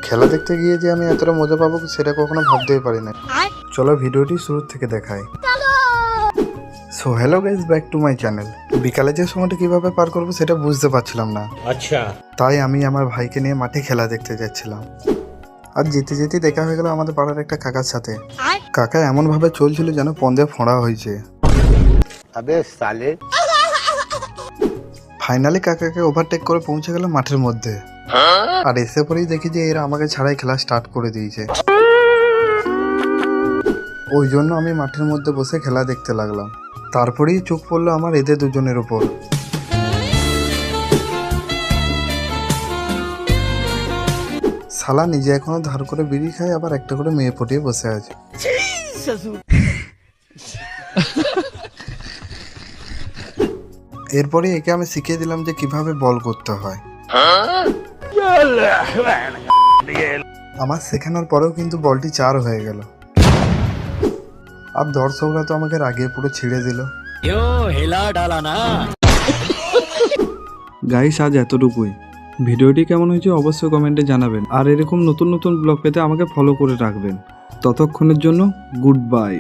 খেলা দেখতে গিয়ে যে আমি এতটা মজা পাবো সেটা কখনো ভাবতেই পারি না। চলো ভিডিওটি শুরু থেকে দেখাই। So hello guys, back to my channel. বিকালে যে সময়টা কিভাবে পার করবো সেটা বুঝতে পারছিলাম না। আচ্ছা, তাই আমি আমার ভাইকে নিয়ে মাঠে খেলা দেখতে যাচ্ছিলাম। আর যেতে যেতে দেখা হয়ে গেল আমাদের পাড়ার একটা কাকার সাথে। কাকা এমন ভাবে চলছিল যেন পন্দে ফোঁড়া হয়েছে। ফাইনালি কাকাকে ওভারটেক করে পৌঁছে গেল মাঠের মধ্যে। আর এসে পরেই দেখি যে এরা আমাকে ছাড়াই খেলা স্টার্ট করে দিয়েছে। ওই জন্য আমি মাঠের মধ্যে বসে খেলা দেখতে লাগলাম। তারপরেই চোখ পড়লো আমার এদের দুজনের উপর। শালা নিজে এখনো ধার করে বিড়ি খায়, আবার একটা করে মেয়ে পটিয়ে বসে আছে। এরপরে একে আমি শিখিয়ে দিলাম যে কিভাবে বল করতে হয়। আমার শেখানোর পরেও কিন্তু বলটি 4 হয়ে গেল। আর দর্শকরা তো আমাকে রাগে পুরো ছিঁড়ে দিল। গাইস, আজ এতটুকুই। ভিডিওটি কেমন হয়েছে অবশ্যই কমেন্টে জানাবেন। আর এরকম নতুন নতুন ব্লগ পেতে আমাকে ফলো করে রাখবেন। ততক্ষণের জন্য গুড বাই।